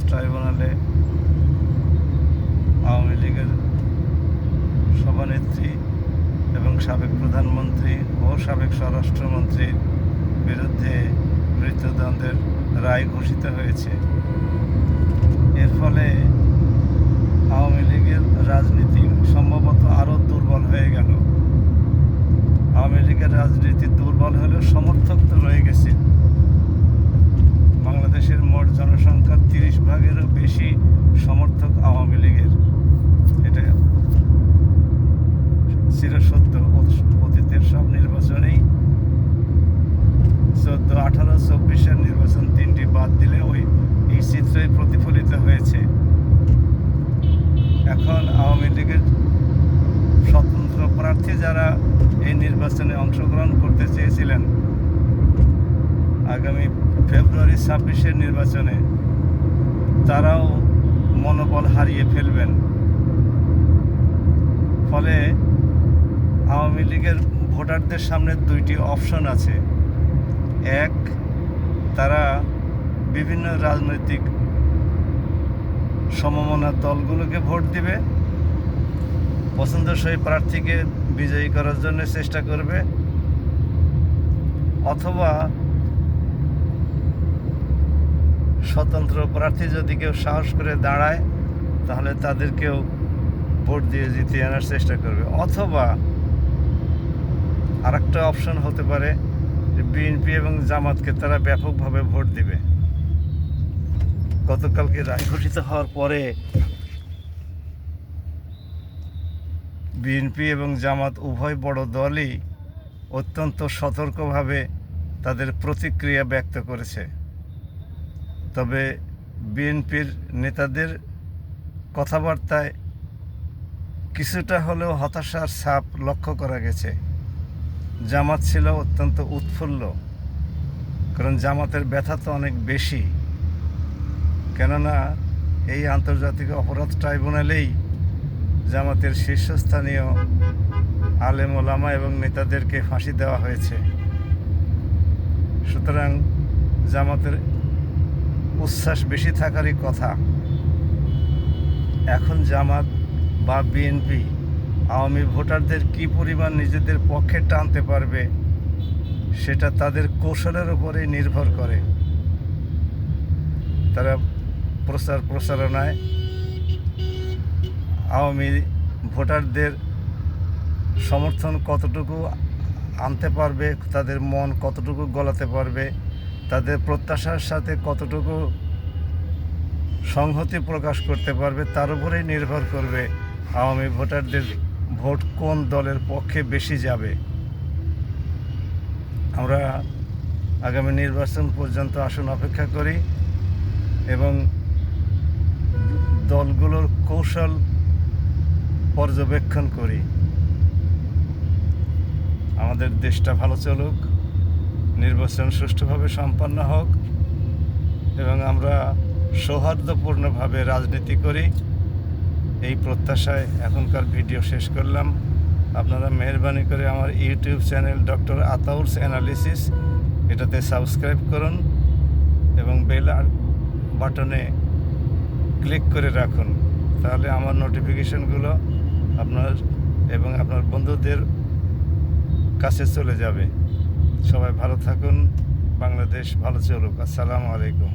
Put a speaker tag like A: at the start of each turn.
A: ট্রাইব্যুনালে আওয়ামী লীগের সভানেত্রী এবং সাবেক প্রধানমন্ত্রী ও সাবেক স্বরাষ্ট্রমন্ত্রীর বিরুদ্ধে মৃত্যুদণ্ডের রায় ঘোষিত হয়েছে। এর ফলে আওয়ামী লীগের রাজনীতি সম্ভবত আরও দুর্বল হয়ে গেল। আওয়ামী লীগের রাজনীতি দুর্বল হলেও সমর্থক তো রয়ে গেছে। বাংলাদেশের মোট জনসংখ্যার 30 ভাগেরও বেশি সমর্থক আওয়ামী লীগের। এটা চিরসত্য। অতীতের সব নির্বাচনেই 14, 18, 24-এর নির্বাচন তিনটি বাদ দিলে এই চিত্রই প্রতিফলিত হয়েছে। এখন আওয়ামী লীগের স্বতন্ত্র প্রার্থী যারা এই নির্বাচনে অংশগ্রহণ করতে চেয়েছিলেন আগামী ফেব্রুয়ারি 26-এর নির্বাচনে, তারাও মনোবল হারিয়ে ফেলবেন। ফলে আওয়ামী লীগের ভোটারদের সামনে দুইটি অপশন আছে। এক, তারা বিভিন্ন রাজনৈতিক সমমনা দলগুলোকে ভোট দিবে, পছন্দসই প্রার্থীকে বিজয়ী করার জন্য চেষ্টা করবে, অথবা স্বতন্ত্র প্রার্থী যদি কেউ সাহস করে দাঁড়ায় তাহলে তাদেরকেও ভোট দিয়ে জিতিয়ে আনার চেষ্টা করবে। অথবা আরেকটা অপশন হতে পারে যে বিএনপি এবং জামাতকে তারা ব্যাপকভাবে ভোট দিবে। গতকালকে রায় ঘোষিত হওয়ার পরে বিএনপি এবং জামাত উভয় বড় দলই অত্যন্ত সতর্কভাবে তাদের প্রতিক্রিয়া ব্যক্ত করেছে। তবে বিএনপির নেতাদের কথাবার্তায় কিছুটা হলেও হতাশার ছাপ লক্ষ্য করা গেছে। জামাত ছিল অত্যন্ত উৎফুল্ল, কারণ জামাতের ব্যথা তো অনেক বেশি। কেননা এই আন্তর্জাতিক অপরাধ ট্রাইব্যুনালেই জামাতের শীর্ষস্থানীয় আলেম ওলামা এবং নেতাদেরকে ফাঁসি দেওয়া হয়েছে। সুতরাং জামাতের উচ্ছ্বাস বেশি থাকারই কথা। এখন জামাত বা বিএনপি আওয়ামী ভোটারদের কী পরিমাণ নিজেদের পক্ষে টানতে পারবে সেটা তাদের কৌশলের উপরেই নির্ভর করে। তারা প্রচারণায় আওয়ামী ভোটারদের সমর্থন কতটুকু আনতে পারবে, তাদের মন কতটুকু গলাতে পারবে, তাদের প্রত্যাশার সাথে কতটুকু সংহতি প্রকাশ করতে পারবে, তার উপরেই নির্ভর করবে আওয়ামী ভোটারদের ভোট কোন দলের পক্ষে বেশি যাবে। আমরা আগামী নির্বাচন পর্যন্ত আসুন অপেক্ষা করি এবং দলগুলোর কৌশল পর্যবেক্ষণ করি। আমাদের দেশটা ভালো চলুক, নির্বাচন সুষ্ঠুভাবে সম্পন্ন হোক এবং আমরা সৌহার্দ্যপূর্ণভাবে রাজনীতি করি, এই প্রত্যাশায় এখনকার ভিডিও শেষ করলাম। আপনারা মেহরবানি করে আমার ইউটিউব চ্যানেল ডক্টর আতাউরস অ্যানালিসিস এটাতে সাবস্ক্রাইব করুন এবং বেল বাটনে ক্লিক করে রাখুন, তাহলে আমার নোটিফিকেশনগুলো আপনার এবং আপনার বন্ধুদের কাছে চলে যাবে। সবাই ভালো থাকুন, বাংলাদেশ ভালো চলুক। আসসালামু আলাইকুম।